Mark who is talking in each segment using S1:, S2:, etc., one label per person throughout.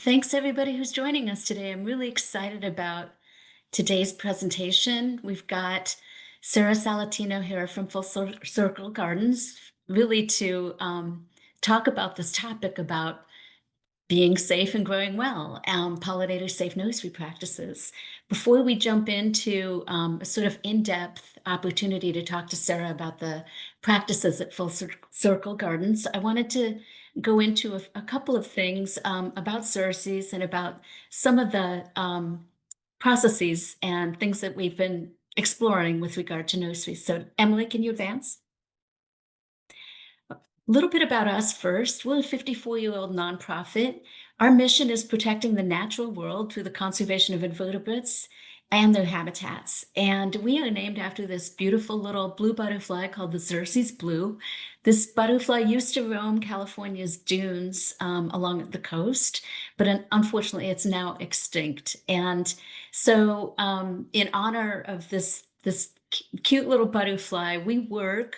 S1: Thanks everybody who's joining us today. I'm really excited about today's presentation. We've got Sarah Salatino here from Circle Gardens, really to talk about this topic about being safe and growing well, pollinator-safe nursery practices. Before we jump into a sort of in-depth opportunity to talk to Sarah about the practices at Circle Gardens, I wanted to go into a couple of things about Xerces and about some of the processes and things that we've been exploring with regard to nurseries. So Emily, can you advance? A little bit about us first. We're a 54-year-old nonprofit. Our mission is protecting the natural world through the conservation of invertebrates and their habitats. And we are named after this beautiful little blue butterfly called the Xerces blue. This butterfly used to roam California's dunes along the coast, but unfortunately it's now extinct. And so in honor of this cute little butterfly, we work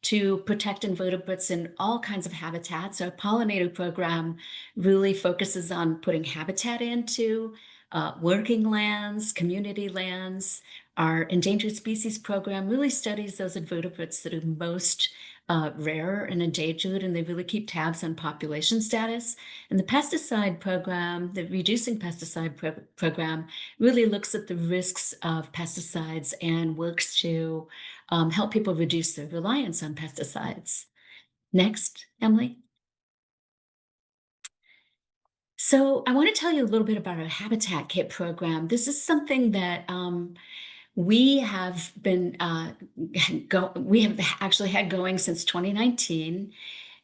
S1: to protect invertebrates in all kinds of habitats. Our pollinator program really focuses on putting habitat into working lands, community lands. Our endangered species program really studies those invertebrates that are most rare and endangered, and they really keep tabs on population status. And the pesticide program, the reducing pesticide program, really looks at the risks of pesticides and works to help people reduce their reliance on pesticides. Next, Emily. So I want to tell you a little bit about our Habitat Kit program. This is something that we have been we have actually had going since 2019.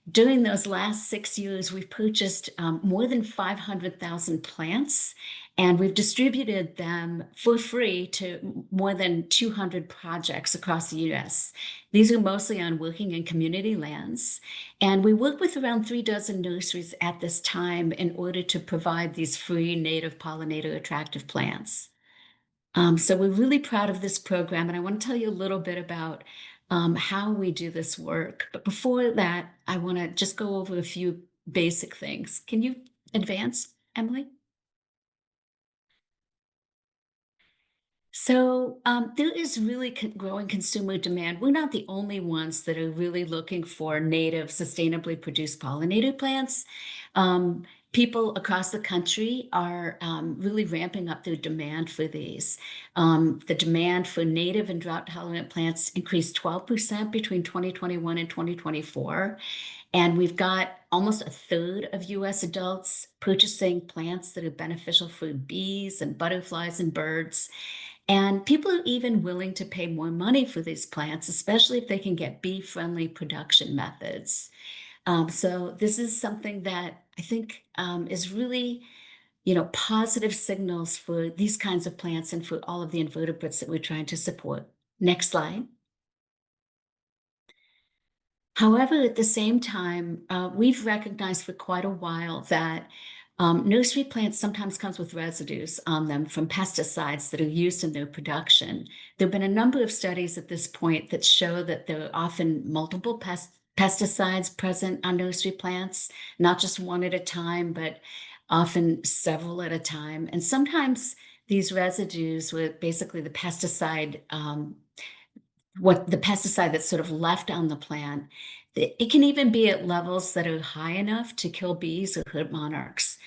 S1: During those last 6 years, we've purchased more than 500,000 plants, and we've distributed them for free to more than 200 projects across the US. These are mostly on working and community lands, and we work with around 36 nurseries at this time in order to provide these free native pollinator attractive plants. So we're really proud of this program, and I want to tell you a little bit about how we do this work. But before that, I want to just go over a few basic things. Can you advance, Emily? So there is really growing consumer demand. We're not the only ones that are really looking for native, sustainably produced pollinator plants. People across the country are really ramping up their demand for these. The demand for native and drought-tolerant plants increased 12% between 2021 and 2024. And we've got almost a third of US adults purchasing plants that are beneficial for bees and butterflies and birds. And people are even willing to pay more money for these plants, especially if they can get bee-friendly production methods. So this is something that I think is really, positive signals for these kinds of plants and for all of the invertebrates that we're trying to support. Next slide. However, at the same time, we've recognized for quite a while that nursery plants sometimes comes with residues on them from pesticides that are used in their production. There have been a number of studies at this point that show that there are often multiple pesticides present on nursery plants, not just one at a time, but often several at a time. And sometimes these residues with basically the pesticide that's sort of left on the plant, it can even be at levels that are high enough to kill bees or hurt monarchs.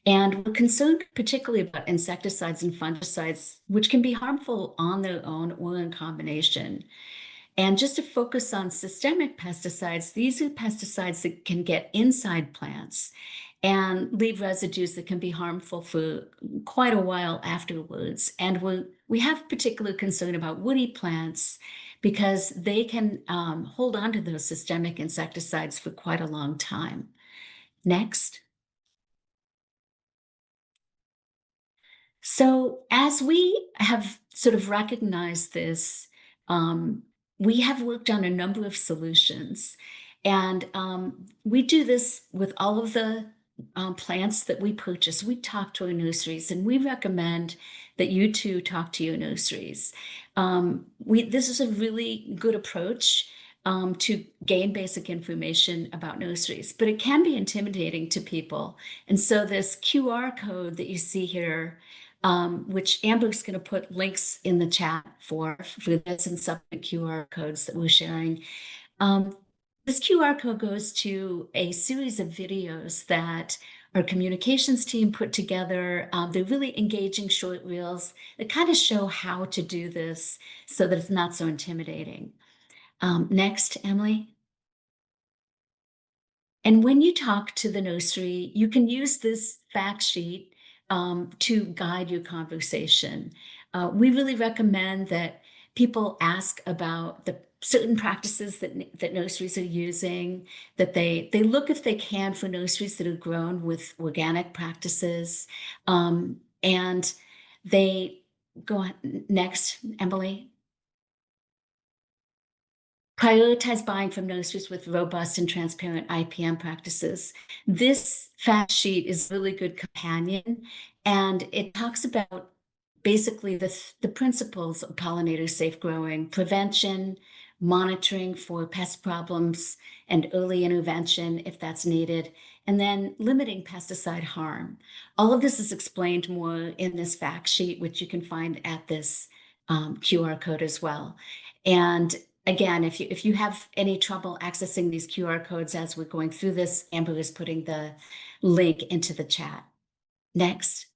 S1: And we're concerned particularly about insecticides and fungicides, which can be harmful on their own or in combination. And just to focus on systemic pesticides, these are pesticides that can get inside plants and leave residues that can be harmful for quite a while afterwards. And we have particular concern about woody plants because they can hold on to those systemic insecticides for quite a long time. Next. So as we have sort of recognized this, we have worked on a number of solutions. And we do this with all of the plants that we purchase. We talk to our nurseries, and we recommend that you too talk to your nurseries. This is a really good approach. to gain basic information about nurseries, but it can be intimidating to people. And so this QR code that you see here, which Amber's going to put links in the chat for this and subsequent QR codes that we're sharing. Um, this QR code goes to a series of videos that our communications team put together. They're really engaging short reels that kind of show how to do this so that it's not so intimidating. Next, Emily. And when you talk to the nursery, you can use this fact sheet to guide your conversation. We really recommend that people ask about the certain practices that nurseries are using, that they look if they can for nurseries that are grown with organic practices. And they go on, next, Emily. Prioritize buying from nurseries with robust and transparent IPM practices. This fact sheet is a really good companion, and it talks about basically the principles of pollinator-safe growing, prevention, monitoring for pest problems, and early intervention if that's needed, and then limiting pesticide harm. All of this is explained more in this fact sheet, which you can find at this QR code as well. And again, if you have any trouble accessing these QR codes as we're going through this, Amber is putting the link into the chat. Next.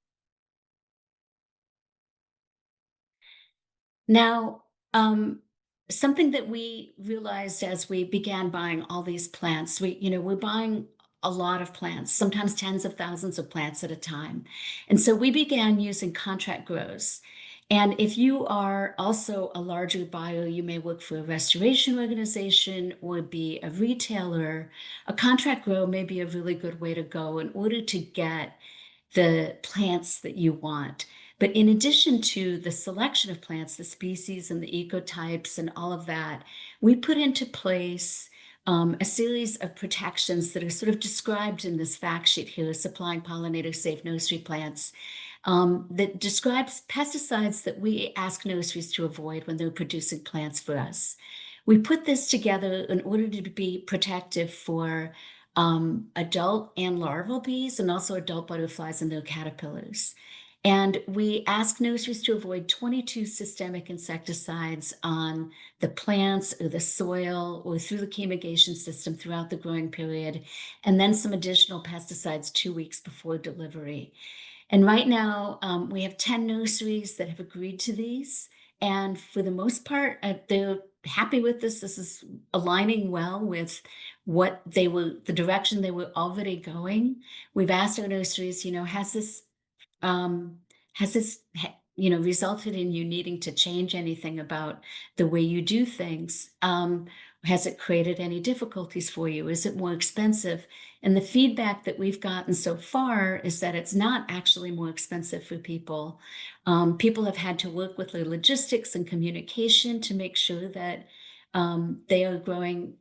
S1: Now, something that we realized as we began buying all these plants, we're buying a lot of plants, sometimes tens of thousands of plants at a time. And so we began using contract grows. And if you are also a larger buyer, you may work for a restoration organization or be a retailer. A contract grow may be a really good way to go in order to get the plants that you want. But in addition to the selection of plants, the species and the ecotypes and all of that, we put into place a series of protections that are sort of described in this fact sheet here, supplying pollinator-safe nursery plants, that describes pesticides that we ask nurseries to avoid when they're producing plants for us. We put this together in order to be protective for adult and larval bees and also adult butterflies and their caterpillars. And we ask nurseries to avoid 22 systemic insecticides on the plants or the soil or through the fumigation system throughout the growing period, and then some additional pesticides 2 weeks before delivery. And right now, we have 10 nurseries that have agreed to these. And for the most part, they're happy with this. This is aligning well with the direction they were already going. We've asked our nurseries, has this resulted in you needing to change anything about the way you do things? Has it created any difficulties for you? Is it more expensive? And the feedback that we've gotten so far is that it's not actually more expensive for people. People have had to work with their logistics and communication to make sure that they are growing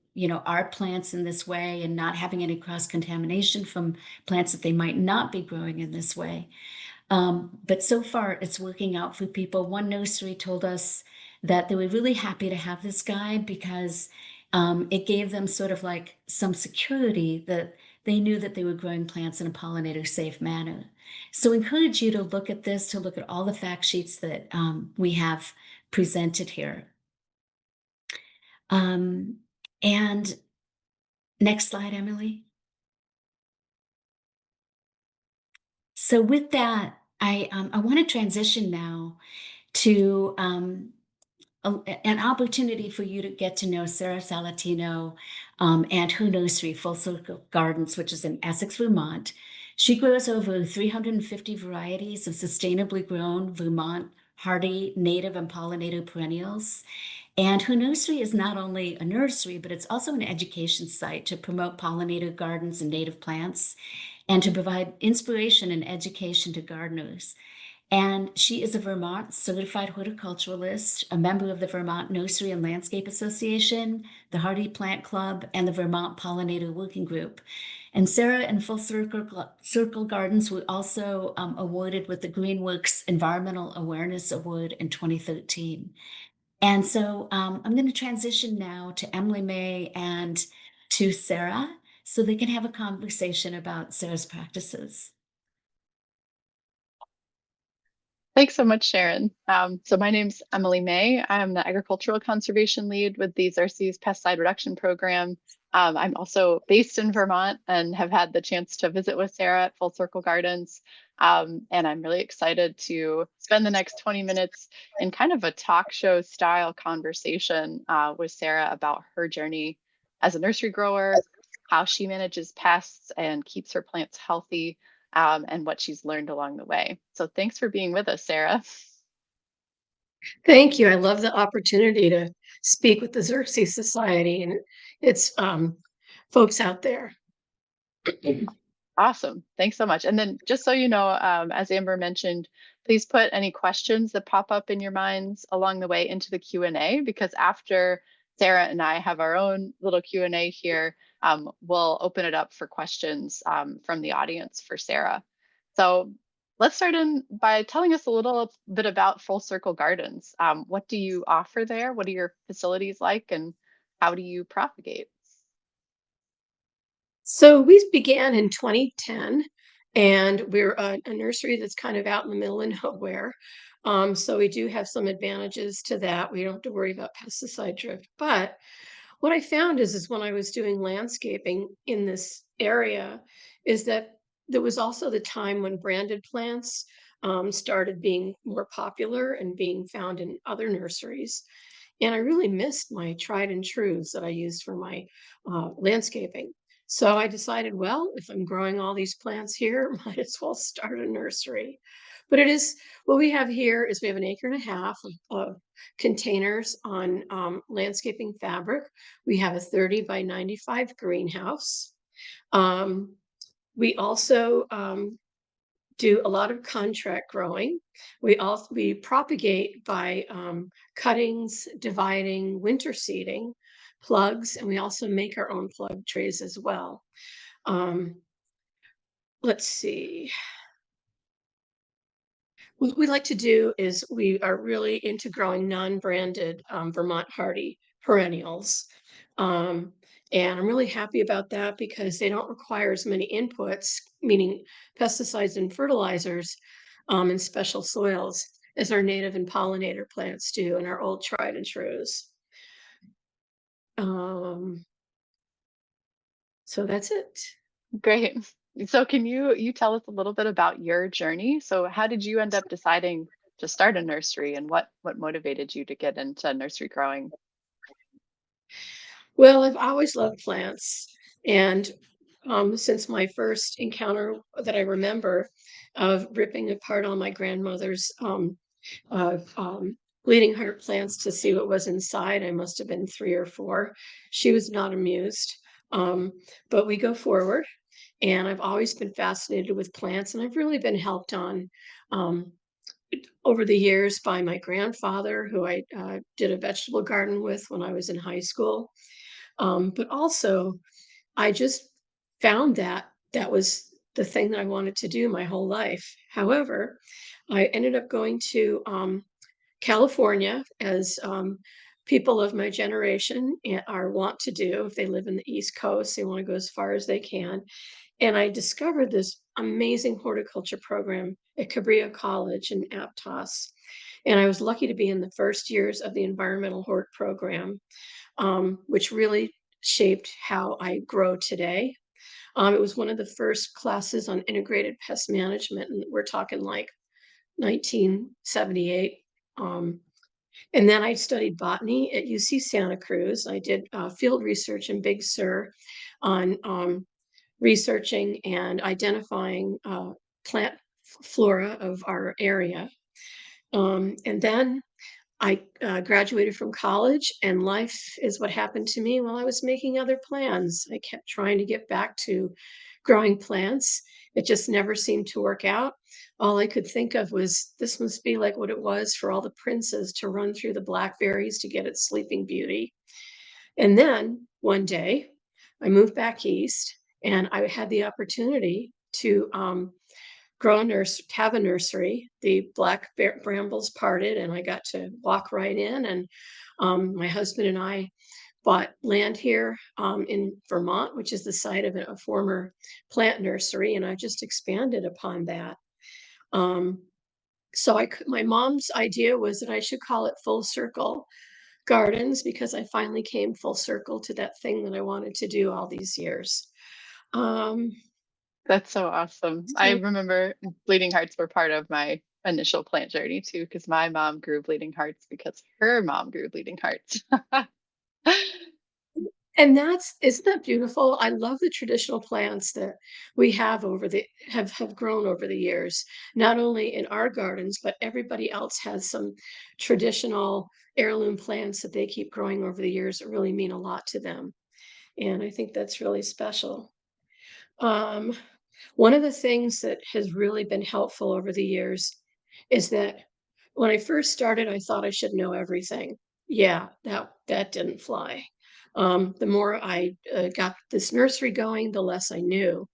S1: our plants in this way and not having any cross-contamination from plants that they might not be growing in this way. But so far, it's working out for people. One nursery told us that they were really happy to have this guide because it gave them sort of like some security that they knew that they were growing plants in a pollinator-safe manner. So I encourage you to look at this, to look at all the fact sheets that we have presented here. And next slide, Emily. So with that, I want to transition now to an opportunity for you to get to know Sarah Salatino and her nursery, Full Circle Gardens, which is in Essex, Vermont. She grows over 350 varieties of sustainably grown Vermont hardy, native, and pollinator perennials. And her nursery is not only a nursery, but it's also an education site to promote pollinator gardens and native plants and to provide inspiration and education to gardeners. And she is a Vermont certified horticulturalist, a member of the Vermont Nursery and Landscape Association, the Hardy Plant Club, and the Vermont Pollinator Working Group. And Sarah and Full Circle Gardens were also awarded with the Greenworks Environmental Awareness Award in 2013. And so I'm going to transition now to Emily May and to Sarah so they can have a conversation about Sarah's practices.
S2: Thanks so much, Sharon. So my name's Emily May. I'm the agricultural conservation lead with the Xerces pesticide reduction program. I'm also based in Vermont and have had the chance to visit with Sarah at Full Circle Gardens. And I'm really excited to spend the next 20 minutes in kind of a talk show style conversation with Sarah about her journey as a nursery grower, how she manages pests and keeps her plants healthy, and what she's learned along the way. So thanks for being with us, Sarah.
S3: Thank you. I love the opportunity to speak with the Xerces Society and its folks out there.
S2: Awesome. Thanks so much. And then just so you know, as Amber mentioned, please put any questions that pop up in your minds along the way into the Q&A, because after Sarah and I have our own little Q&A here, we'll open it up for questions from the audience for Sarah. So let's start in by telling us a little bit about Full Circle Gardens. What do you offer there? What are your facilities like, and how do you propagate?
S3: So we began in 2010, and we're a nursery that's kind of out in the middle of nowhere. So we do have some advantages to that. We don't have to worry about pesticide drift. But what I found is when I was doing landscaping in this area, is that there was also the time when branded plants started being more popular and being found in other nurseries. And I really missed my tried and trues that I used for my landscaping. So I decided, well, if I'm growing all these plants here, might as well start a nursery. But it is what we have here is we have an acre and a half of containers on landscaping fabric. We have a 30 by 95 greenhouse. Um, we also do a lot of contract growing. We propagate by cuttings, dividing, winter seeding, plugs, and we also make our own plug trays as well. Um, let's see. What we like to do is we are really into growing non-branded Vermont hardy perennials. Um, and I'm really happy about that because they don't require as many inputs, meaning pesticides and fertilizers and special soils as our native and pollinator plants do and our old tried and trues. Um, so that's it.
S2: Great. So can you tell us a little bit about your journey? So how did you end up deciding to start a nursery, and what motivated you to get into nursery growing?
S3: Well, I've always loved plants. And since my first encounter that I remember of ripping apart all my grandmother's uh, um, bleeding heart plants to see what was inside, I must have been 3 or 4. She was not amused. Um, but we go forward. And I've always been fascinated with plants, and I've really been helped on um, over the years by my grandfather, who I did a vegetable garden with when I was in high school. But also, I just found that that was the thing that I wanted to do my whole life. However, I ended up going to California, as people of my generation are want to do. If they live in the East Coast, they want to go as far as they can. And I discovered this amazing horticulture program at Cabrillo College in Aptos. And I was lucky to be in the first years of the environmental hort program, which really shaped how I grow today. It was one of the first classes on integrated pest management, and we're talking like 1978. Um, and then I studied botany at UC Santa Cruz. I did field research in Big Sur on researching and identifying plant flora of our area. And then I graduated from college, and life is what happened to me while I was making other plans. I kept trying to get back to growing plants. It just never seemed to work out. All I could think of was this must be like what it was for all the princes to run through the blackberries to get its sleeping beauty. And then one day I moved back east and I had the opportunity to have a nursery. The black brambles parted, and I got to walk right in. And my husband and I bought land here in Vermont, which is the site of a former plant nursery, and I just expanded upon that. So my mom's idea was that I should call it Full Circle Gardens, because I finally came full circle to that thing that I wanted to do all these years. Um,
S2: That's so awesome. I
S3: so
S2: remember bleeding hearts were part of my initial plant journey too, because my mom grew bleeding hearts because her mom grew bleeding hearts.
S3: And isn't that beautiful? I love the traditional plants that we have grown over the years, not only in our gardens, but everybody else has some traditional heirloom plants that they keep growing over the years that really mean a lot to them. And I think that's really special. Um, One of the things that has really been helpful over the years is that when I first started, I thought I should know everything. Yeah, that didn't fly. The more I got this nursery going, the less I knew.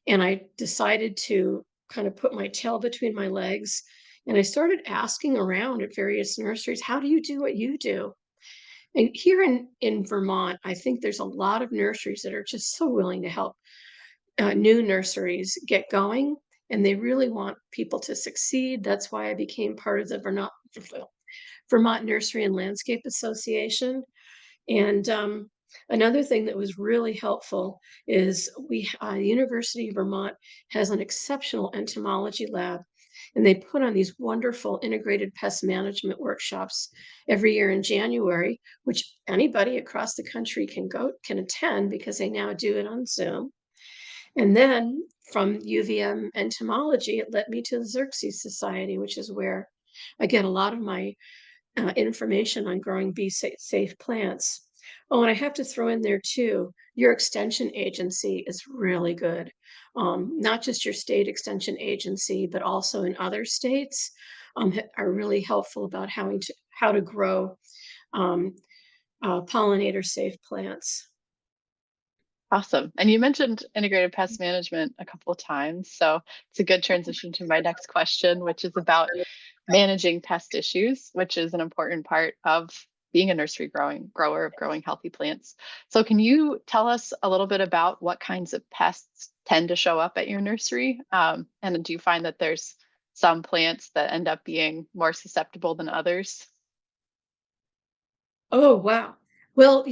S3: And I decided to kind of put my tail between my legs. And I started asking around at various nurseries, how do you do what you do? And here in Vermont, I think there's a lot of nurseries that are just so willing to help new nurseries get going, and they really want people to succeed. That's why I became part of the Vermont Nursery and Landscape Association. And another thing that was really helpful is the University of Vermont has an exceptional entomology lab, and they put on these wonderful integrated pest management workshops every year in January, which anybody across the country can attend because they now do it on Zoom. And then from UVM entomology, it led me to the Xerces Society, which is where I get a lot of my information on growing safe plants. Oh, and I have to throw in there too, your extension agency is really good. Not just your state extension agency, but also in other states are really helpful about how to grow um, pollinator-safe plants.
S2: Awesome. And you mentioned integrated pest management a couple of times. So it's a good transition to my next question, which is about managing pest issues, which is an important part of being a nursery grower of growing healthy plants. So can you tell us a little bit about what kinds of pests tend to show up at your nursery? And do you find that there's some plants that end up being more susceptible than others?
S3: Oh, wow. Well,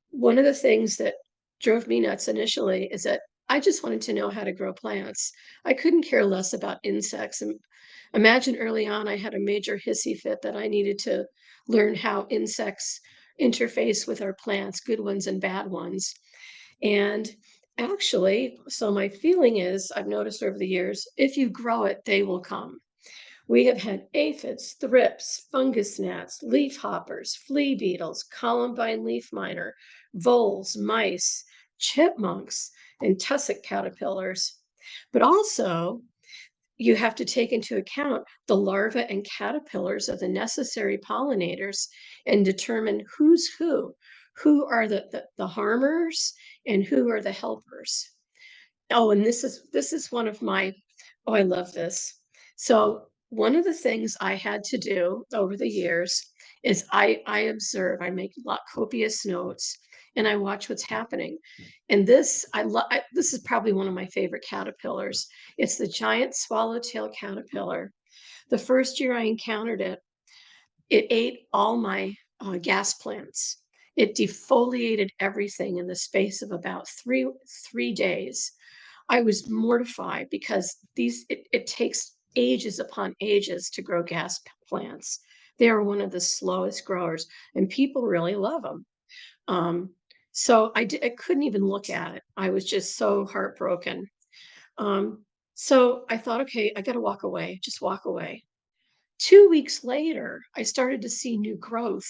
S3: one of the things that drove me nuts initially is that I just wanted to know how to grow plants. I couldn't care less about insects. And imagine early on, I had a major hissy fit that I needed to learn how insects interface with our plants, good ones and bad ones. And actually, so my feeling is, I've noticed over the years, if you grow it, they will come. We have had aphids, thrips, fungus gnats, leafhoppers, flea beetles, columbine leaf miner, voles, mice, chipmunks, and tussock caterpillars. But also, you have to take into account the larvae and caterpillars of the necessary pollinators and determine who's who are the harmers and who are the helpers. Oh, and this is one of my, oh, I love this. So one of the things I had to do over the years is I observe, I make copious notes, and I watch what's happening. And this is probably one of my favorite caterpillars. It's the giant swallowtail caterpillar. The first year I encountered it, it ate all my gas plants. It defoliated everything in the space of about three days. I was mortified because it takes ages upon ages to grow gas plants. They are one of the slowest growers, and people really love them. So I couldn't even look at it. I was just so heartbroken. So I thought, okay, I got to walk away, just walk away. 2 weeks later, I started to see new growth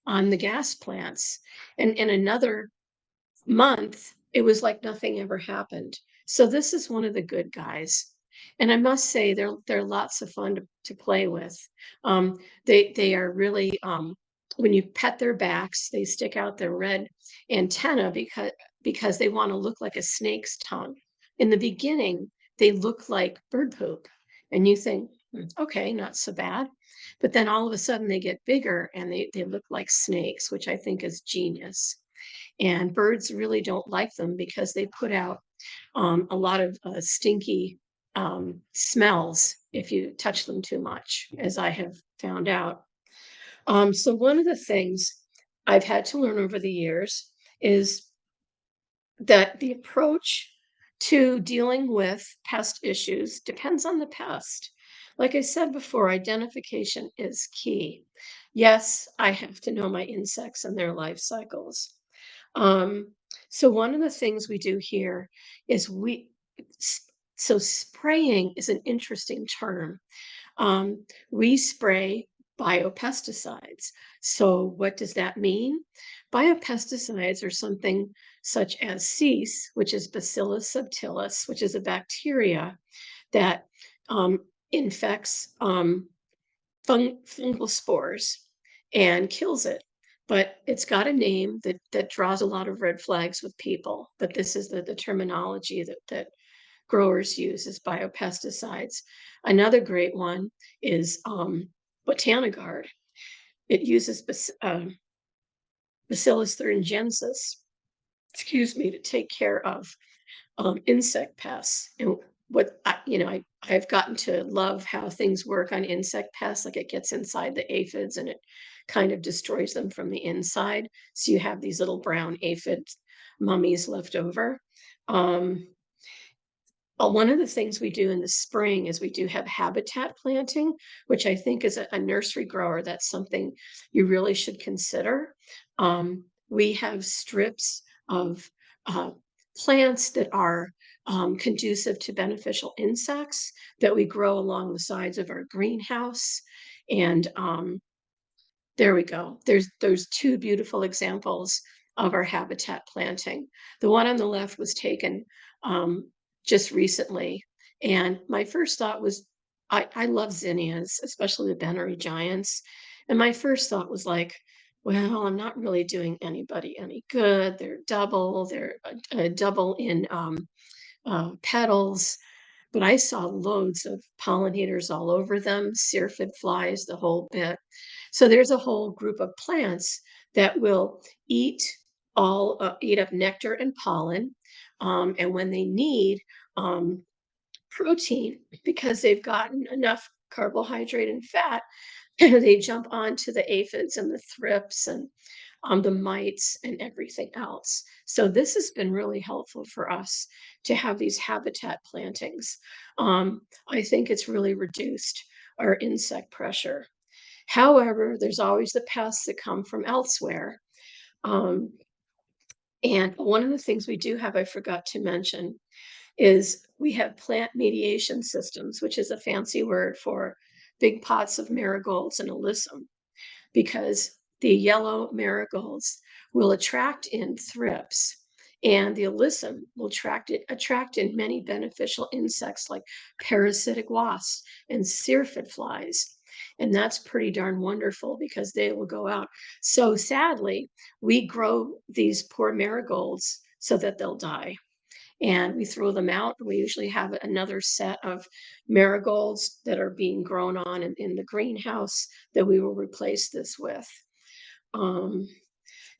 S3: on the gas plants. And in another month, it was like nothing ever happened. So this is one of the good guys. And I must say they're lots of fun to play with. They are really when you pet their backs, they stick out their red antenna because they want to look like a snake's tongue. In the beginning, they look like bird poop. And you think, okay, not so bad. But then all of a sudden they get bigger and they look like snakes, which I think is genius. And birds really don't like them because they put out a lot of stinky smells if you touch them too much, as I have found out. So one of the things I've had to learn over the years is that the approach to dealing with pest issues depends on the pest. Like I said before, identification is key. Yes, I have to know my insects and their life cycles. Um, so one of the things we do here is so spraying is an interesting term. We spray biopesticides. So what does that mean? Biopesticides are something such as cease, which is Bacillus subtilis, which is a bacteria that infects fungal spores and kills it. But it's got a name that draws a lot of red flags with people. But this is the terminology that growers use as biopesticides. Another great one is Botanigard. It uses Bacillus thuringiensis, excuse me, to take care of insect pests. And what I've gotten to love how things work on insect pests. Like it gets inside the aphids and it kind of destroys them from the inside. So you have these little brown aphid mummies left over. Um, One of the things we do in the spring is we do have habitat planting, which I think is a nursery grower, that's something you really should consider. We have strips of uh, plants that are conducive to beneficial insects that we grow along the sides of our greenhouse. And there we go. There's two beautiful examples of our habitat planting. The one on the left was taken just recently, and my first thought was, I love zinnias, especially the Bennery giants. And my first thought was like, well, I'm not really doing anybody any good. They're double in petals, but I saw loads of pollinators all over them, syrphid flies, the whole bit. So there's a whole group of plants that will eat eat up nectar and pollen, and when they need um, protein because they've gotten enough carbohydrate and fat, they jump onto the aphids and the thrips and the mites and everything else. So this has been really helpful for us to have these habitat plantings. I think it's really reduced our insect pressure. However, there's always the pests that come from elsewhere. Um, and one of the things we do have, I forgot to mention, is we have plant mediation systems, which is a fancy word for big pots of marigolds and alyssum, because the yellow marigolds will attract in thrips, and the alyssum will attract in many beneficial insects like parasitic wasps and syrphid flies. And that's pretty darn wonderful because they will go out. So sadly, we grow these poor marigolds so that they'll die, and we throw them out. We usually have another set of marigolds that are being grown on in the greenhouse that we will replace this with. Um,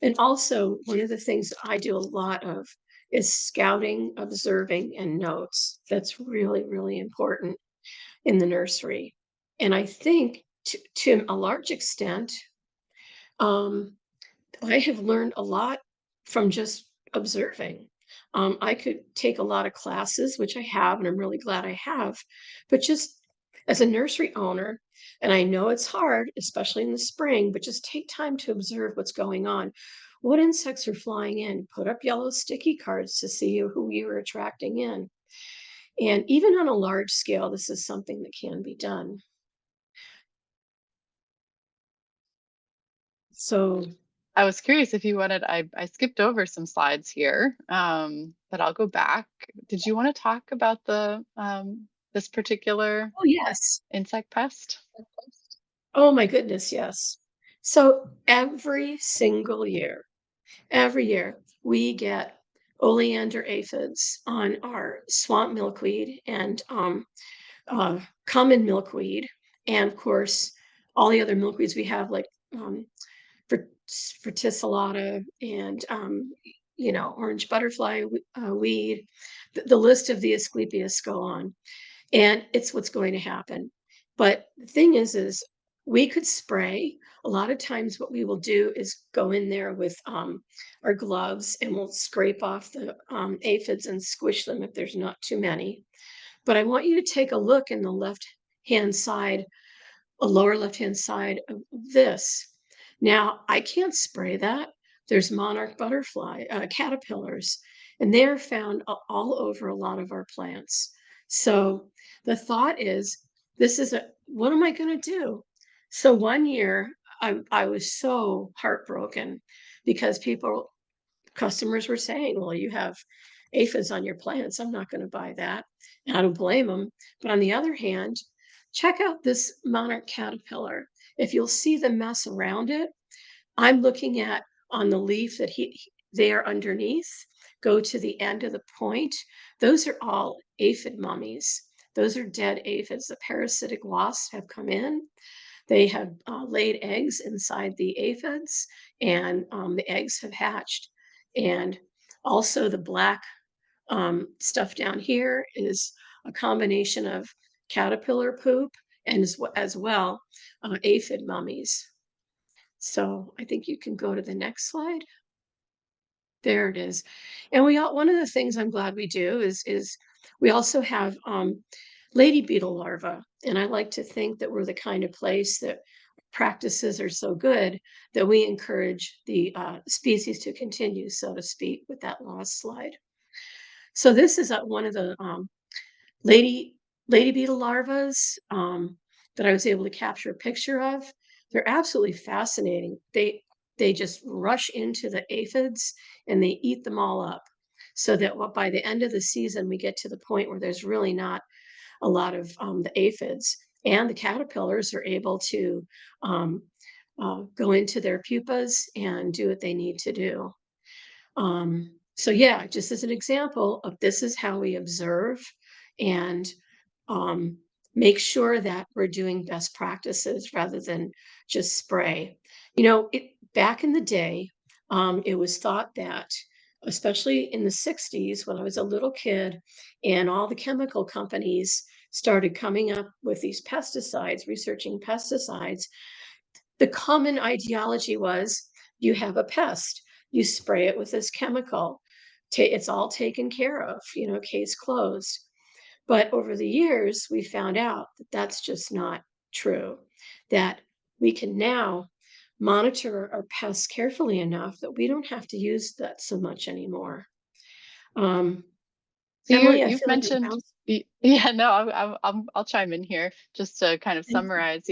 S3: and also, one of the things that I do a lot of is scouting, observing, and notes. That's really, really important in the nursery. And I think to a large extent, um, I have learned a lot from just observing. I could take a lot of classes, which I have, and I'm really glad I have, but just as a nursery owner, and I know it's hard, especially in the spring, but just take time to observe what's going on. What insects are flying in? Put up yellow sticky cards to see who you're attracting in. And even on a large scale, this is something that can be done. So
S2: I was curious if you wanted, I skipped over some slides here, but I'll go back. Did you want to talk about the this particular
S3: oh, yes.
S2: insect pest?
S3: Oh my goodness, yes. So every year, we get oleander aphids on our swamp milkweed and common milkweed, and of course, all the other milkweeds we have, like verticillata and orange butterfly weed. The list of the Asclepias go on, and it's what's going to happen. But the thing is we could spray. A lot of times, what we will do is go in there with our gloves, and we'll scrape off the aphids and squish them if there's not too many. But I want you to take a look in the left hand side, a lower left-hand side of this. Now, I can't spray that. There's monarch butterfly caterpillars, and they're found all over a lot of our plants. So the thought is, what am I going to do? So one year, I was so heartbroken because customers were saying, well, you have aphids on your plants. I'm not going to buy that. And I don't blame them. But on the other hand, check out this monarch caterpillar. If you'll see the mess around it, I'm looking at on the leaf that there underneath, go to the end of the point. Those are all aphid mummies. Those are dead aphids. The parasitic wasps have come in. They have laid eggs inside the aphids, and the eggs have hatched. And also the black stuff down here is a combination of caterpillar poop and as well aphid mummies. So I think you can go to the next slide. There it is. And one of the things I'm glad we do is we also have lady beetle larvae. And I like to think that we're the kind of place that practices are so good that we encourage the species to continue, so to speak, with that last slide. So this is one of the lady beetle larvae that I was able to capture a picture of. They're absolutely fascinating. They just rush into the aphids and they eat them all up. So that by the end of the season, we get to the point where there's really not a lot of the aphids, and the caterpillars are able to go into their pupas and do what they need to do. So yeah, just as an example of this is how we observe and make sure that we're doing best practices rather than just spray. Back in the day, it was thought that, especially in the 60s, when I was a little kid, and all the chemical companies started coming up with these pesticides, researching pesticides, the common ideology was you have a pest, you spray it with this chemical, it's all taken care of, case closed. But over the years, we found out that that's just not true, that we can now monitor our pests carefully enough that we don't have to use that so much anymore.
S2: So
S3: Emily, I
S2: you've
S3: feel like I'm
S2: mentioned,
S3: bouncing.
S2: yeah, no, I'll chime in here just to kind of
S3: Thank you.
S2: summarize.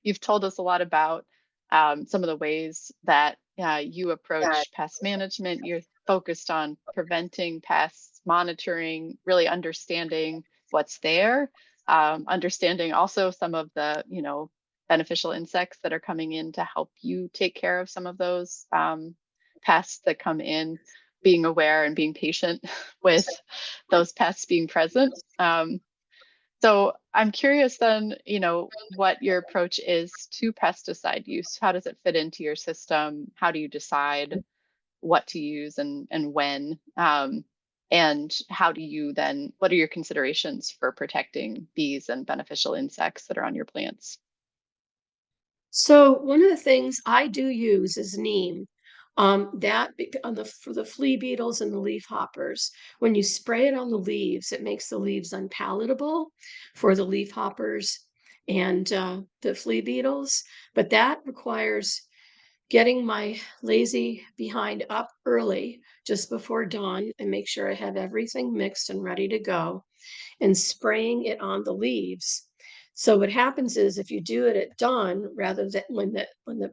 S2: You've told us a lot about some of the ways that you approach pest management. You're focused on preventing pests, monitoring, really understanding what's there, understanding also some of the beneficial insects that are coming in to help you take care of some of those pests that come in, being aware and being patient with those pests being present. So I'm curious then, what your approach is to pesticide use. How does it fit into your system? How do you decide what to use and when? And how do you then, what are your considerations for protecting bees and beneficial insects that are on your plants?
S3: So one of the things I do use is neem. For the flea beetles and the leaf hoppers, when you spray it on the leaves, it makes the leaves unpalatable for the leaf hoppers and the flea beetles. But that requires getting my lazy behind up early, just before dawn, and make sure I have everything mixed and ready to go, and spraying it on the leaves. So what happens is if you do it at dawn rather than when the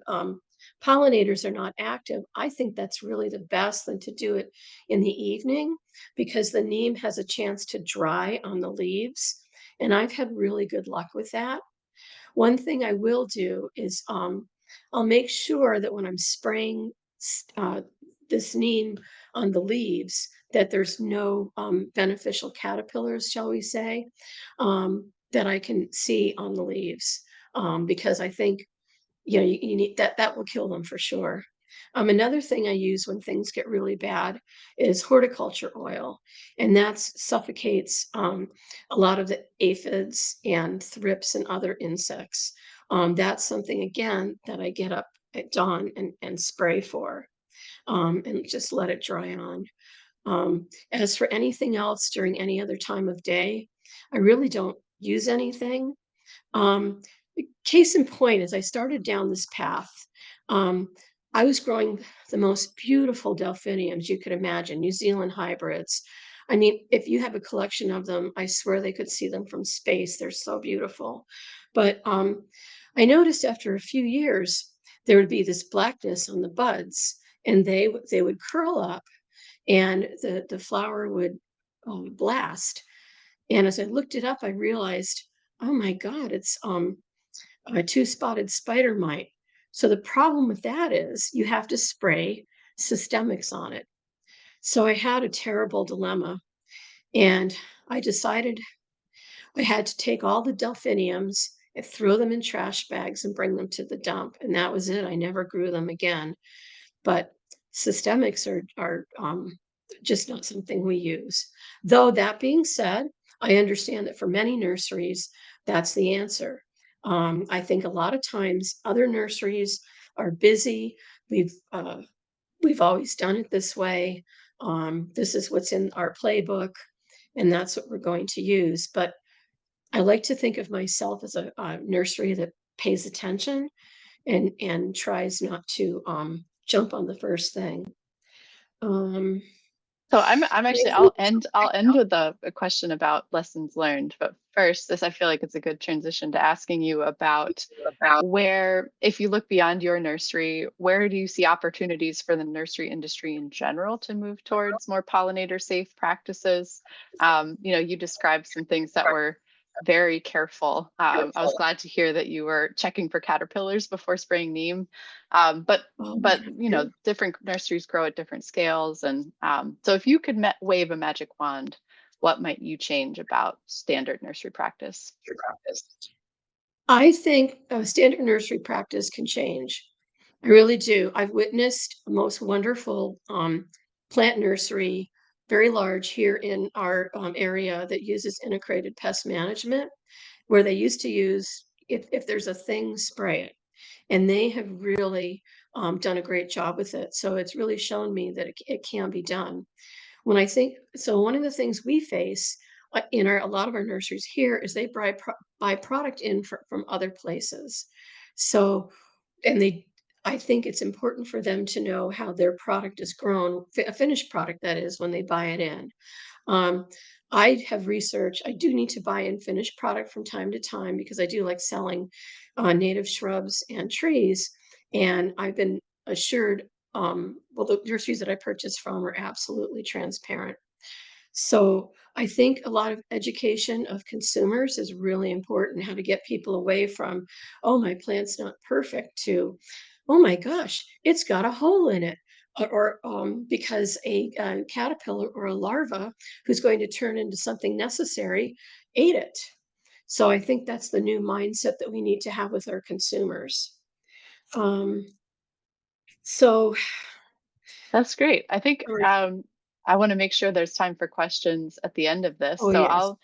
S3: pollinators are not active, I think that's really the best than to do it in the evening, because the neem has a chance to dry on the leaves. And I've had really good luck with that. One thing I will do is I'll make sure that when I'm spraying uh, this neem on the leaves, that there's no beneficial caterpillars, shall we say, that I can see on the leaves, because I think you need that. That will kill them for sure. Another thing I use when things get really bad is horticulture oil, and that suffocates a lot of the aphids and thrips and other insects. That's something again that I get up at dawn and spray for, and just let it dry on. As for anything else during any other time of day, I really don't use anything. Um, Case in point, as I started down this path, um, I was growing the most beautiful delphiniums you could imagine, New Zealand hybrids. I mean, if you have a collection of them, I swear they could see them from space. They're so beautiful. But I noticed after a few years, there would be this blackness on the buds, and they would curl up, and the flower would blast. And as I looked it up, I realized, oh my God, it's a two-spotted spider mite. So the problem with that is you have to spray systemics on it. So I had a terrible dilemma, and I decided I had to take all the delphiniums and throw them in trash bags and bring them to the dump. And that was it. I never grew them again. But systemics are just not something we use. Though that being said, I understand that for many nurseries, that's the answer. I think a lot of times other nurseries are busy. We've always done it this way. This is what's in our playbook, and that's what we're going to use. But I like to think of myself as a nursery that pays attention and tries not to jump on the first thing. Um,
S2: So I'm actually I'll end with a question about lessons learned. But first, this I feel like it's a good transition to asking you about where, if you look beyond your nursery, where do you see opportunities for the nursery industry in general to move towards more pollinator safe practices? You described some things that were very careful. I was glad to hear that you were checking for caterpillars before spraying neem. But
S3: oh,
S2: different nurseries grow at different scales, and so if you could wave a magic wand, what might you change about standard nursery practice?
S3: I think standard nursery practice can change. I really do. I've witnessed a most wonderful plant nursery, very large here in our area that uses integrated pest management, where they used to use, if there's a thing, spray it. And they have really done a great job with it. So it's really shown me that it can be done. When I think so, one of the things we face in a lot of our nurseries here is they buy product in from other places. So, and I think it's important for them to know how their product is grown, a finished product that is, when they buy it in. Um, I have researched, I do need to buy in finished product from time to time because I do like selling native shrubs and trees. And I've been assured, well, the nurseries that I purchased from are absolutely transparent. So I think a lot of education of consumers is really important, how to get people away from, oh, my plant's not perfect, to, oh my gosh, it's got a hole in it. Or because a caterpillar or a larva who's going to turn into something necessary ate it. So I think that's the new mindset that we need to have with our consumers. Um, so,
S2: That's great. I think
S3: all right.
S2: I want to make sure there's time for questions at the end of this.
S3: Oh,
S2: So
S3: yes.
S2: I'll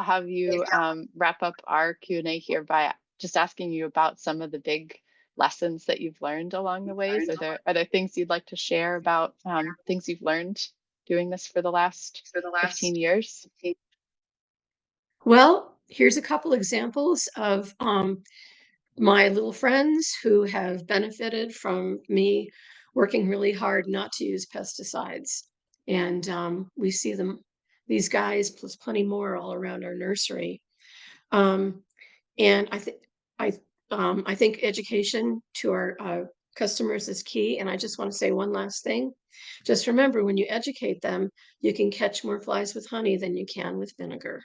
S2: have you wrap up our Q&A here by just asking you about some of the big lessons that you've learned along the ways. Are there things you'd like to share about things you've learned doing this for the last 15 years?
S3: Well, here's a couple examples of my little friends who have benefited from me working really hard not to use pesticides. And we see these guys plus plenty more all around our nursery. Um, and I, I think education to our customers is key. And I just want to say one last thing. Just remember, when you educate them, you can catch more flies with honey than you can with vinegar.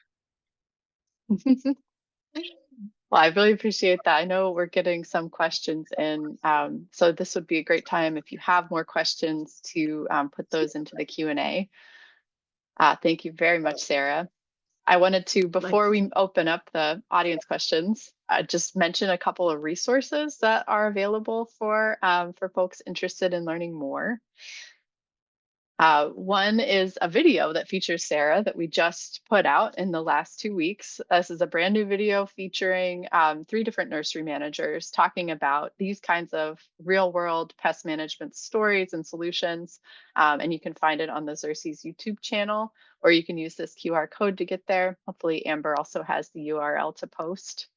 S2: Well, I really appreciate that. I know we're getting some questions in, so this would be a great time if you have more questions to put those into the Q&A. Thank you very much, Sarah. I wanted to, before we open up the audience questions, just mention a couple of resources that are available for folks interested in learning more. One is a video that features Sarah that we just put out in the last 2 weeks. This is a brand new video featuring 3 different nursery managers talking about these kinds of real world pest management stories and solutions. And you can find it on the Xerces YouTube channel, or you can use this QR code to get there. Hopefully Amber also has the URL to post.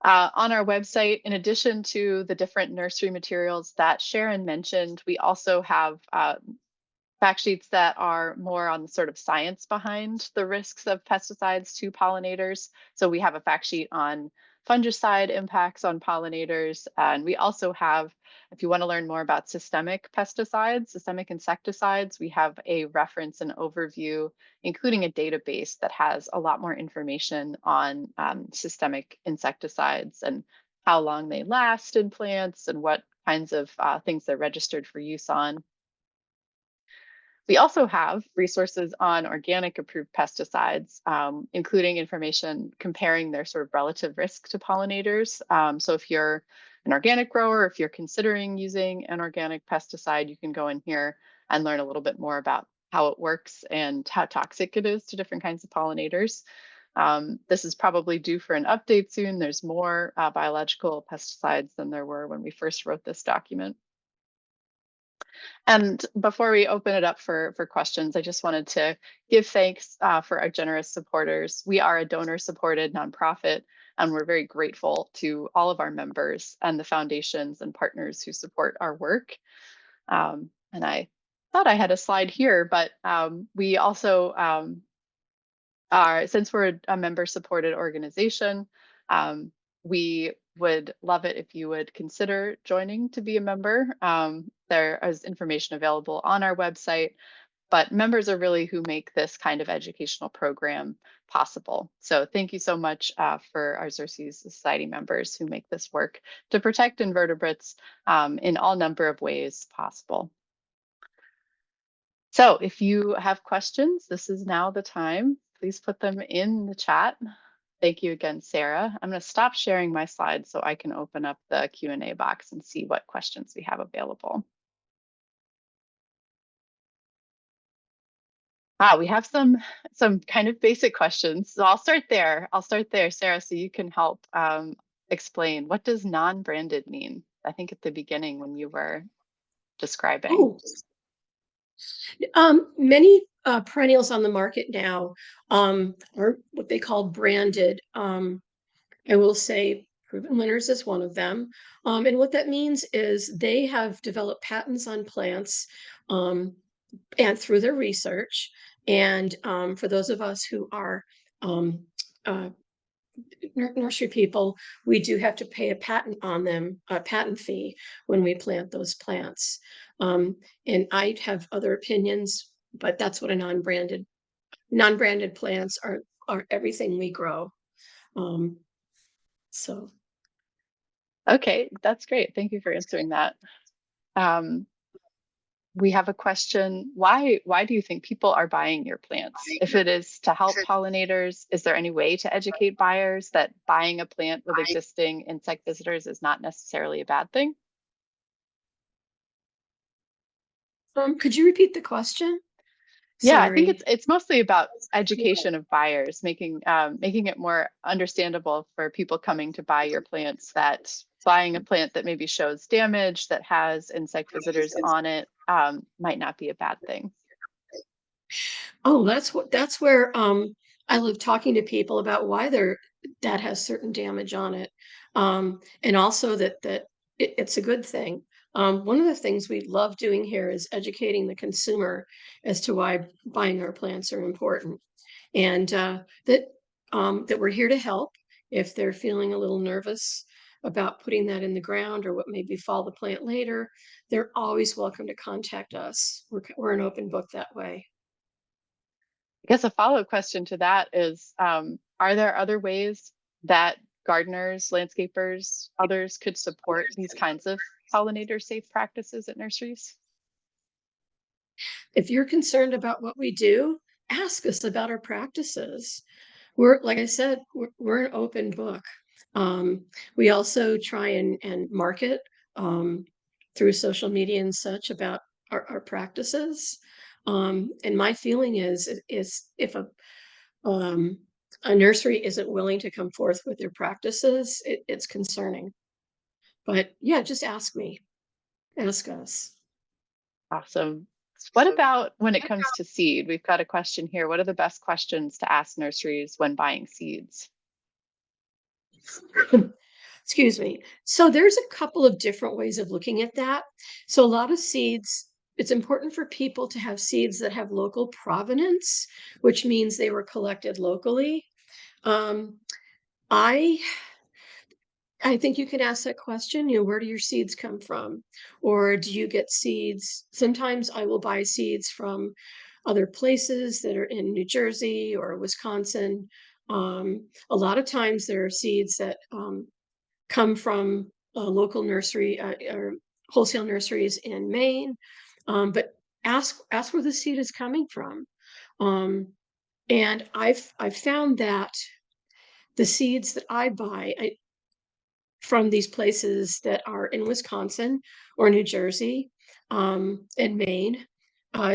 S2: On our website, in addition to the different nursery materials that Sharon mentioned, we also have fact sheets that are more on the sort of science behind the risks of pesticides to pollinators. So we have a fact sheet on fungicide impacts on pollinators. And we also have, if you want to learn more about systemic pesticides, systemic insecticides, we have a reference and overview, including a database that has a lot more information on systemic insecticides and how long they last in plants and what kinds of things they're registered for use on. We also have resources on organic approved pesticides, including information comparing their sort of relative risk to pollinators. So if you're an organic grower, if you're considering using an organic pesticide, you can go in here and learn a little bit more about how it works and how toxic it is to different kinds of pollinators. This is probably due for an update soon. There's more biological pesticides than there were when we first wrote this document. And before we open it up for questions, I just wanted to give thanks for our generous supporters. We are a donor-supported nonprofit, and we're very grateful to all of our members and the foundations and partners who support our work. And I thought I had a slide here, but we also are, since we're a member-supported organization, we would love it if you would consider joining to be a member. There is information available on our website, but members are really who make this kind of educational program possible. So thank you so much for our Xerces Society members who make this work to protect invertebrates in all number of ways possible. So if you have questions, this is now the time. Please put them in the chat. Thank you again, Sarah. I'm going to stop sharing my slides so I can open up the Q&A box and see what questions we have available. We have some kind of basic questions. So I'll start there. Sarah, so you can help explain, what does non-branded mean? I think at the beginning when you were describing.
S3: Many perennials on the market now are what they call branded. I will say Proven Winners is one of them. And what that means is they have developed patents on plants and through their research. And for those of us who are nursery people, we do have to pay a patent on them, a patent fee when we plant those plants. And I have other opinions, but that's what a non-branded plants are everything we grow. So.
S2: Okay, that's great. Thank you for answering that. We have a question. Why do you think people are buying your plants? If it is to help pollinators, is there any way to educate buyers that buying a plant with existing insect visitors is not necessarily a bad thing?
S3: Could you repeat the question?
S2: Yeah, I think
S3: Sorry.
S2: it's mostly about education of buyers, making it more understandable for people coming to buy your plants that buying a plant that maybe shows damage, that has insect visitors on it, might not be a bad thing.
S3: Oh, that's where I love talking to people about why that has certain damage on it, and also that it's a good thing. One of the things we love doing here is educating the consumer as to why buying our plants are important, and that we're here to help if they're feeling a little nervous about putting that in the ground or what may befall the plant later. They're always welcome to contact us. We're an open book that way.
S2: I guess a follow-up question to that is, are there other ways that gardeners, landscapers, others could support these kinds of pollinator-safe practices at nurseries?
S3: If you're concerned about what we do, ask us about our practices. We're, like I said, we're an open book. We also try and market through social media and such about our practices. And my feeling is if um, a nursery isn't willing to come forth with their practices, it's concerning. But yeah, just ask me, ask us.
S2: Awesome. What about when it comes to seed? We've got a question here. What are the best questions to ask nurseries when buying seeds?
S3: Excuse me. So there's a couple of different ways of looking at that. So a lot of seeds, it's important for people to have seeds that have local provenance, which means they were collected locally. Um, I I think you can ask that question, where do your seeds come from? Or do you get seeds? Sometimes I will buy seeds from other places that are in New Jersey or Wisconsin. A lot of times there are seeds that come from a local nursery or wholesale nurseries in Maine. But ask where the seed is coming from. Um, and I've found that the seeds that I buy from these places that are in Wisconsin or New Jersey and Maine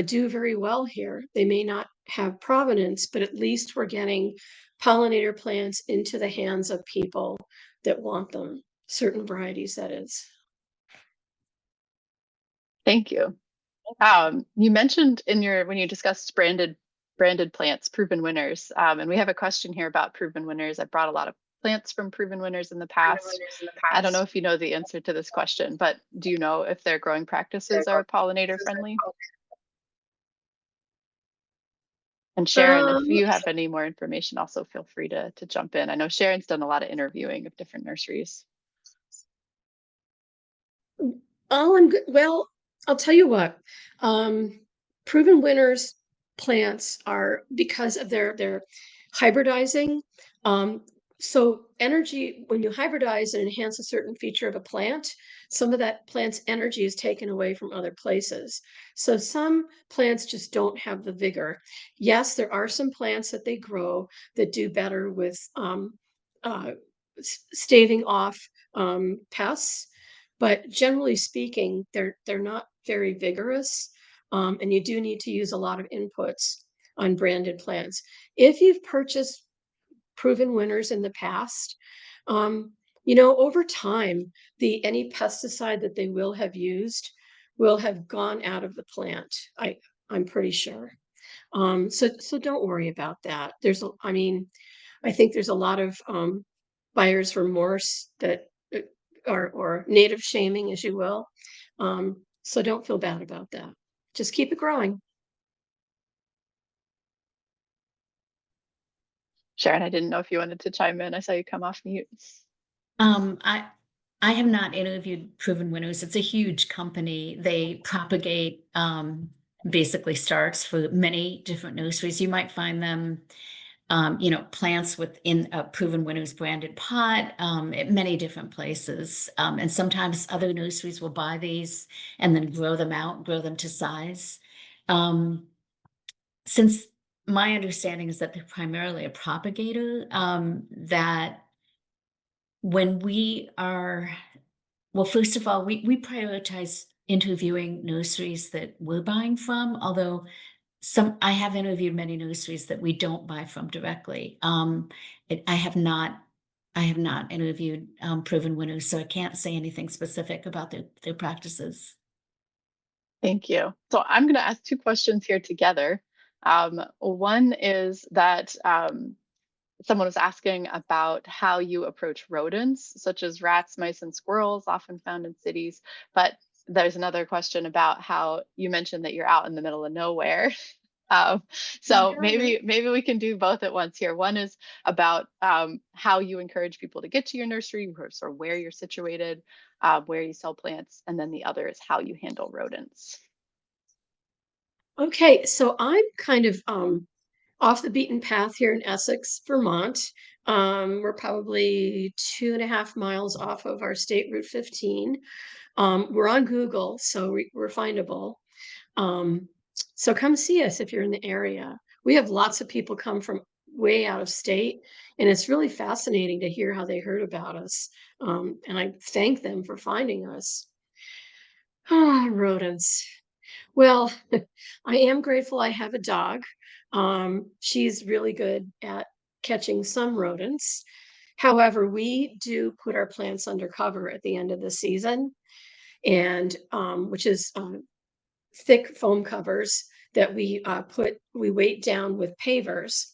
S3: do very well here. They may not have provenance, but at least we're getting pollinator plants into the hands of people that want them, certain varieties, that is.
S2: Thank you. You mentioned in your when you discussed branded plants, proven winners, and we have a question here about proven winners. I brought a lot of plants from proven winners in the past. I don't know if you know the answer to this question, but do you know if their growing practices are pollinator friendly? And Sharon, if
S3: Um,
S2: you have any more information, also feel free to jump in. I know Sharon's done a lot of interviewing of different nurseries.
S3: Oh, I'm good. Well, I'll tell you what. Um, Proven winners plants are because of their hybridizing. Um, so energy, when you hybridize and enhance a certain feature of a plant, some of that plant's energy is taken away from other places. So some plants just don't have the vigor. Yes, there are some plants that they grow that do better with uh, staving off pests, but generally speaking, they're not very vigorous, and you do need to use a lot of inputs on branded plants. If you've purchased proven winners in the past, um, over time, the any pesticide that they will have used will have gone out of the plant. I'm pretty sure. So don't worry about that. I mean, I think there's a lot of buyer's remorse that or native shaming, as you will. So don't feel bad about that. Just keep it growing.
S2: Sharon, I didn't know if you wanted to chime in. I saw you come off mute.
S1: Um, I I have not interviewed Proven Winners. It's a huge company. They propagate basically starts for many different nurseries. You might find them, plants within a Proven Winners branded pot at many different places. And sometimes other nurseries will buy these and then grow them out, grow them to size. Um, since my understanding is that they're primarily a propagator, that when we are well, first of all, we prioritize interviewing nurseries that we're buying from, although I have interviewed many nurseries that we don't buy from directly. I have not interviewed proven winners, so I can't say anything specific about their practices.
S2: Thank you. So I'm going to ask two questions here together. One is that someone was asking about how you approach rodents, such as rats, mice, and squirrels, often found in cities. But there's another question about how you mentioned that you're out in the middle of nowhere. Um, so maybe we can do both at once here. One is about how you encourage people to get to your nursery, or where you're situated, where you sell plants, and then the other is how you handle rodents.
S3: Okay, so I'm kind of off the beaten path here in Essex, Vermont. We're probably 2.5 miles off of our state Route 15. We're on Google, so we're findable. Um, so come see us if you're in the area. We have lots of people come from way out of state, and it's really fascinating to hear how they heard about us. And I thank them for finding us. Ah, rodents. Well, I am grateful I have a dog. She's really good at catching some rodents. However, we do put our plants under cover at the end of the season, and which is thick foam covers that we weight down with pavers.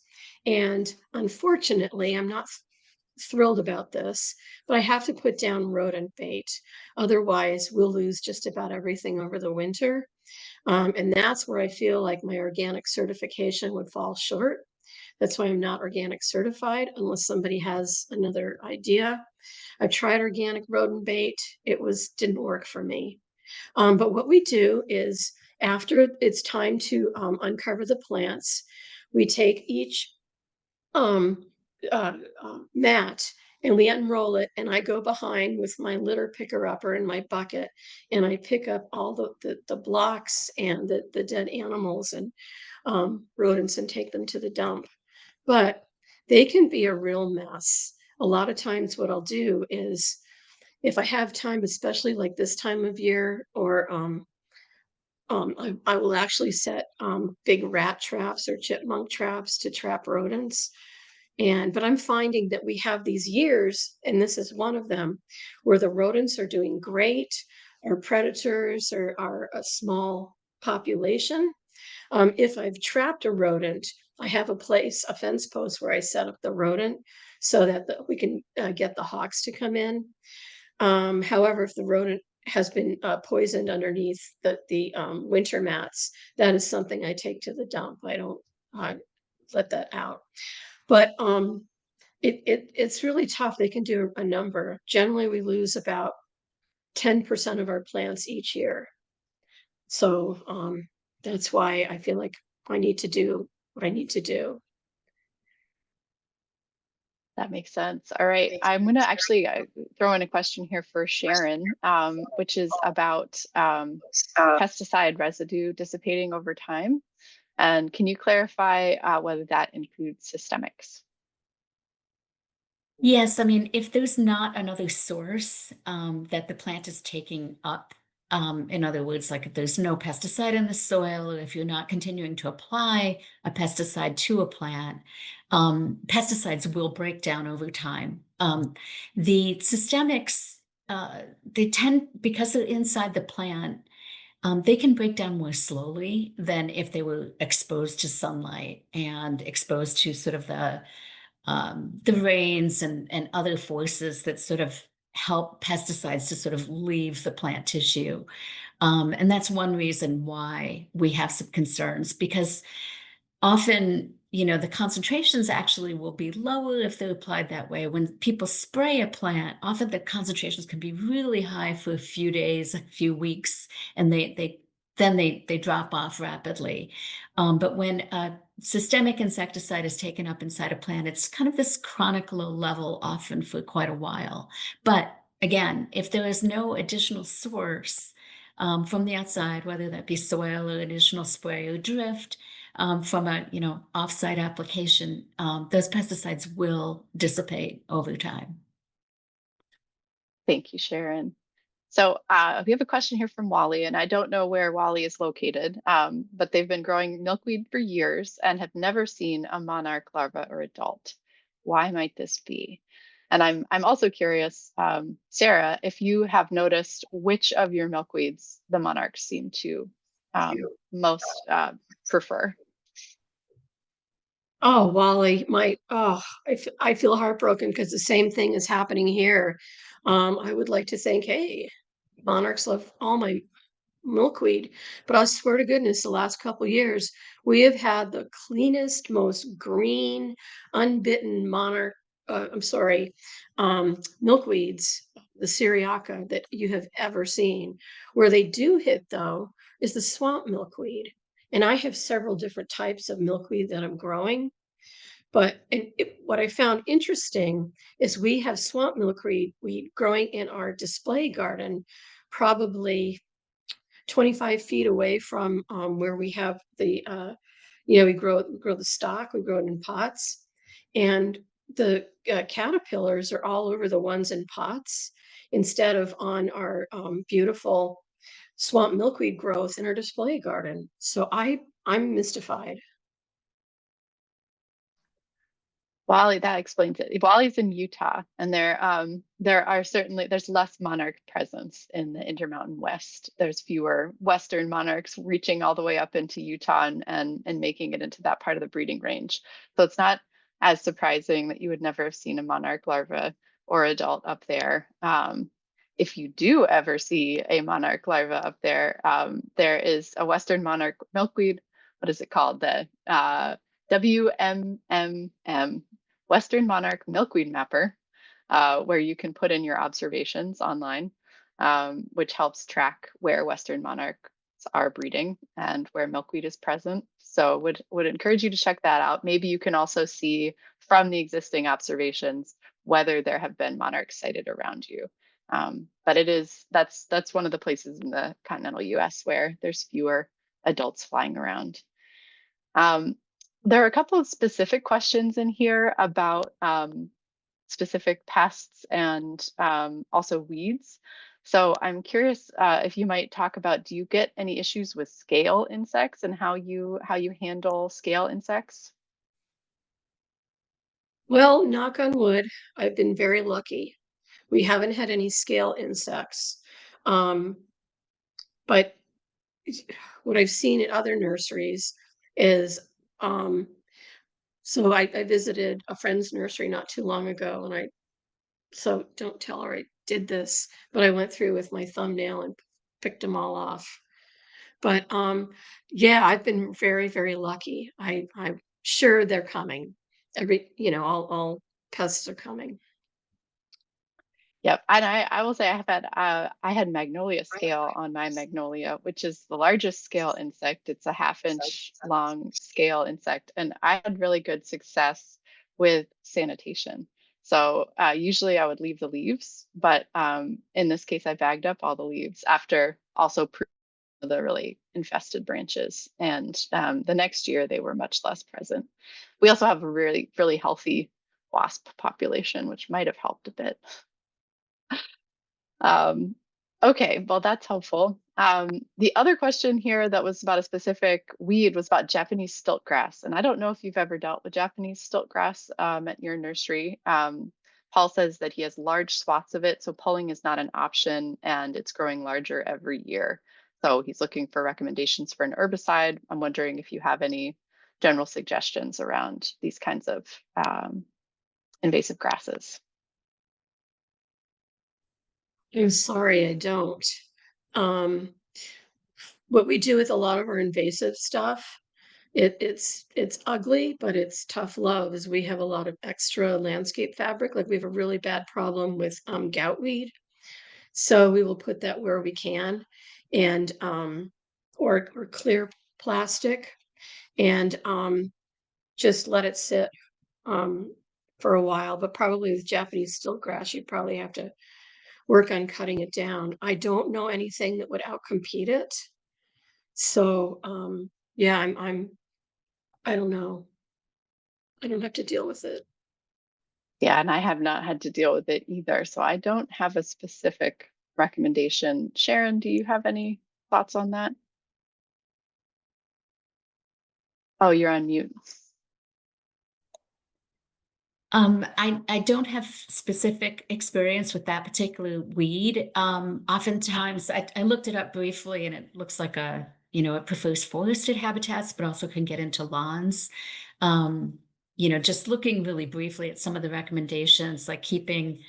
S3: And unfortunately, I'm not thrilled about this, but I have to put down rodent bait. Otherwise, we'll lose just about everything over the winter. And that's where I feel like my organic certification would fall short. That's why I'm not organic certified unless somebody has another idea. I tried organic rodent bait. Didn't work for me. But what we do is after it's time to uncover the plants, we take each um, mat and we unroll it, and I go behind with my litter picker upper in my bucket, and I pick up all the blocks and the dead animals and rodents and take them to the dump. But they can be a real mess. A lot of times what I'll do is if I have time, especially like this time of year, or I will actually set big rat traps or chipmunk traps to trap rodents. But I'm finding that we have these years, and this is one of them, where the rodents are doing great. Our predators are a small population. If I've trapped a rodent, I have a fence post where I set up the rodent so that we can get the hawks to come in. However, if the rodent has been poisoned underneath the winter mats, that is something I take to the dump. I don't let that out. But it's really tough. They can do a number. Generally, we lose about 10% of our plants each year. So that's why I feel like I need to do what I need to do.
S2: That makes sense. All right. I'm going to actually throw in a question here for Sharon, which is about pesticide residue dissipating over time. And can you clarify whether that includes systemics?
S1: Yes, I mean, if there's not another source that the plant is taking up, in other words, like if there's no pesticide in the soil, or if you're not continuing to apply a pesticide to a plant, pesticides will break down over time. The systemics, they tend, because they're inside the plant, they can break down more slowly than if they were exposed to sunlight and exposed to sort of the rains and other forces that sort of help pesticides to sort of leave the plant tissue. And that's one reason why we have some concerns, because often, the concentrations actually will be lower if they're applied that way. When people spray a plant, often the concentrations can be really high for a few days, a few weeks, and they drop off rapidly. But when a systemic insecticide is taken up inside a plant, it's kind of this chronic low level, often for quite a while. But again, if there is no additional source from the outside, whether that be soil or additional spray or drift, from a offsite application, those pesticides will dissipate over time.
S2: Thank you, Sharon. So we have a question here from Wally, and I don't know where Wally is located, but they've been growing milkweed for years and have never seen a monarch larva or adult. Why might this be? And I'm also curious, Sarah, if you have noticed which of your milkweeds the monarchs seem to most prefer.
S3: Oh, Wally, I feel heartbroken because the same thing is happening here. I would like to think, hey, monarchs love all my milkweed, but I swear to goodness, the last couple years we have had the cleanest, most green, unbitten milkweeds, the Syriaca, that you have ever seen. Where they do hit though is the swamp milkweed, and I have several different types of milkweed that I'm growing. But what I found interesting is we have swamp milkweed growing in our display garden, probably 25 feet away from where we have the, we grow the stock, we grow it in pots, and the caterpillars are all over the ones in pots instead of on our beautiful swamp milkweed growth in our display garden. So I'm mystified.
S2: Wally, that explains it. Wally's in Utah, and there are certainly there's less monarch presence in the Intermountain West. There's fewer Western monarchs reaching all the way up into Utah and making it into that part of the breeding range. So it's not as surprising that you would never have seen a monarch larva or adult up there. If you do ever see a monarch larva up there, there is a Western monarch milkweed. What is it called? The WMMM, Western Monarch Milkweed Mapper, where you can put in your observations online, which helps track where Western monarchs are breeding and where milkweed is present. So would encourage you to check that out. Maybe you can also see from the existing observations whether there have been monarchs sighted around you. But that's one of the places in the continental US where there's fewer adults flying around. There are a couple of specific questions in here about specific pests and also weeds. So I'm curious if you might talk about, do you get any issues with scale insects and how you handle scale insects?
S3: Well, knock on wood, I've been very lucky. We haven't had any scale insects. Um, but what I've seen at other nurseries is um, so I visited a friend's nursery not too long ago, and so don't tell her I did this, but I went through with my thumbnail and picked them all off. But yeah, I've been very, very lucky. I'm sure they're coming. All pests are coming.
S2: Yep, and I will say I had magnolia scale on my magnolia, which is the largest scale insect. It's a half-inch long scale insect, and I had really good success with sanitation. So usually I would leave the leaves, but in this case I bagged up all the leaves after also pruning the really infested branches, and the next year they were much less present. We also have a really healthy wasp population, which might have helped a bit. Um, okay, well, that's helpful. The other question here that was about a specific weed was about Japanese stiltgrass. And I don't know if you've ever dealt with Japanese stiltgrass at your nursery. Paul says that he has large swaths of it, so pulling is not an option and it's growing larger every year. So he's looking for recommendations for an herbicide. I'm wondering if you have any general suggestions around these kinds of invasive grasses.
S3: I'm sorry, I don't. Um, what we do with a lot of our invasive stuff, it's ugly, but it's tough love. Is we have a lot of extra landscape fabric. Like we have a really bad problem with goutweed, so we will put that where we can, and or clear plastic, and just let it sit um, for a while. But probably with Japanese stiltgrass, you probably have to work on cutting it down. I don't know anything that would outcompete it. So yeah, I don't know. I don't have to deal with it.
S2: Yeah, and I have not had to deal with it either, so I don't have a specific recommendation. Sharon, do you have any thoughts on that? Oh, you're on mute.
S1: I don't have specific experience with that particular weed. Oftentimes I looked it up briefly and it looks like it prefers forested habitats, but also can get into lawns. Just looking really briefly at some of the recommendations, like keeping,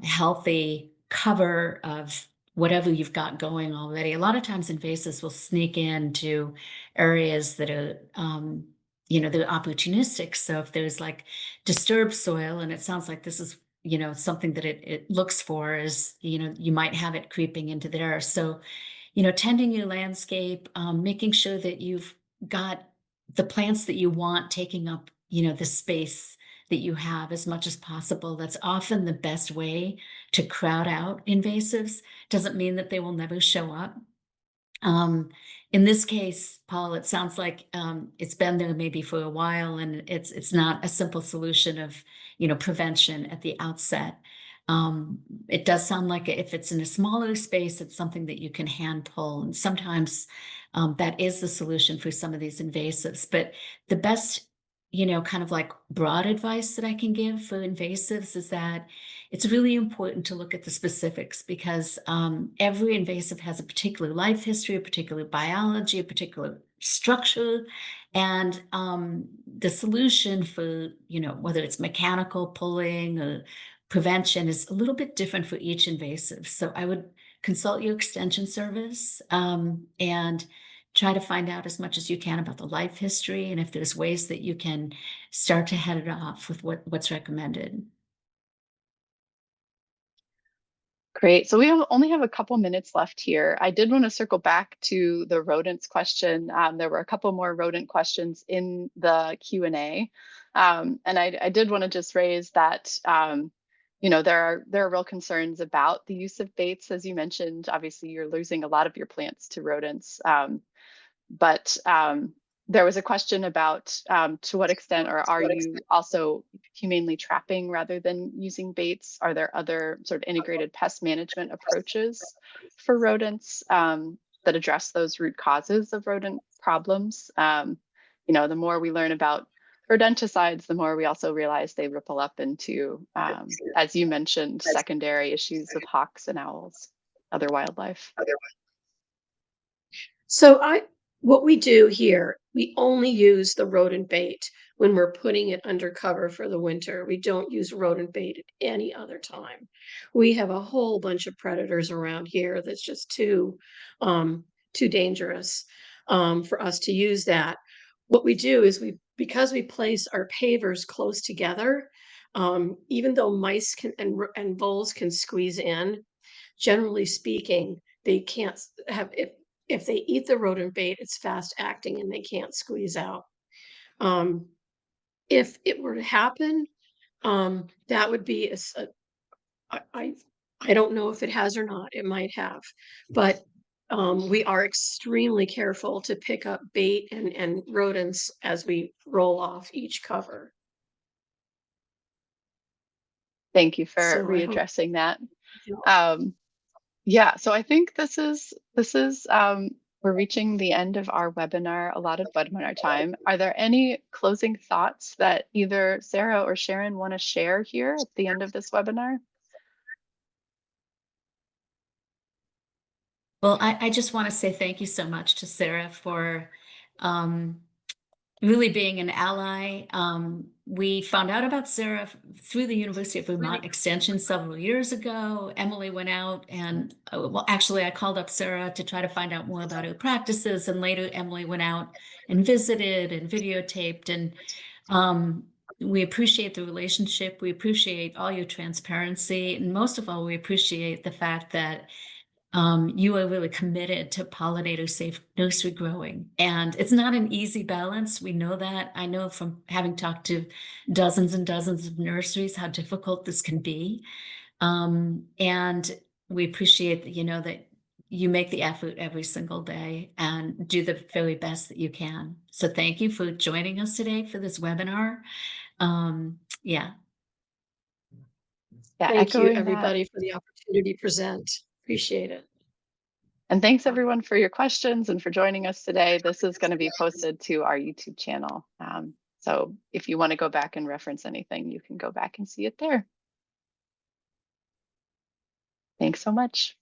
S1: healthy cover of whatever you've got going already. A lot of times invasives will sneak into areas that are, they're opportunistic. So if there's like disturbed soil, and it sounds like this is, something that it looks for is, you might have it creeping into there. So, tending your landscape, making sure that you've got the plants that you want taking up the space that you have as much as possible. That's often the best way to crowd out invasives. Doesn't mean that they will never show up. Um, in this case, Paul, it sounds like it's been there maybe for a while, and it's not a simple solution of prevention at the outset. It does sound like if it's in a smaller space, it's something that you can hand pull, and sometimes that is the solution for some of these invasives. But the best, kind of like broad advice that I can give for invasives is that it's really important to look at the specifics because every invasive has a particular life history, a particular biology, a particular structure, and the solution for whether it's mechanical pulling or prevention is a little bit different for each invasive. So I would consult your extension service and try to find out as much as you can about the life history and if there's ways that you can start to head it off with what's recommended.
S2: Great. So only have a couple minutes left here. I did want to circle back to the rodents question. There were a couple more rodent questions in the Q&A. And I did want to just raise that, there are real concerns about the use of baits. As you mentioned, obviously you're losing a lot of your plants to rodents. But there was a question about to what extent, or are you also humanely trapping rather than using baits? Are there other sort of integrated pest management approaches for rodents that address those root causes of rodent problems? The more we learn about rodenticides, the more we also realize they ripple up into, as you mentioned, secondary issues with hawks and owls, other wildlife.
S3: So what we do here, we only use the rodent bait when we're putting it under cover for the winter. We don't use rodent bait at any other time. We have a whole bunch of predators around here that's just too dangerous for us to use that. What we do is because we place our pavers close together, even though mice and voles can squeeze in, generally speaking, they can't have if they eat the rodent bait, it's fast acting and they can't squeeze out. If it were to happen, that would be I don't know if it has or not. It might have, but we are extremely careful to pick up bait and rodents as we roll off each cover.
S2: Thank you for
S3: So
S2: readdressing that.
S3: Yeah.
S2: Yeah, so I think this is we're reaching the end of our webinar, allotted webinar time. Are there any closing thoughts that either Sarah or Sharon want to share here at the end of this webinar?
S1: Well, I just want to say thank you so much to Sarah for really being an ally. We found out about Sarah through the University of Vermont Extension several years ago. Emily went out and, well, actually, I called up Sarah to try to find out more about her practices. And later, Emily went out and visited and videotaped. And we appreciate the relationship. We appreciate all your transparency. And most of all, we appreciate the fact that you are really committed to pollinator-safe nursery growing. And it's not an easy balance. We know that. I know from having talked to dozens and dozens of nurseries how difficult this can be. And we appreciate that, that you make the effort every single day and do the very best that you can. So thank you for joining us today for this webinar. Yeah.
S3: Thank you, everybody, for the opportunity to present. Appreciate it.
S2: And thanks everyone for your questions and for joining us today. This is going to be posted to our YouTube channel. So if you want to go back and reference anything, you can go back and see it there. Thanks so much.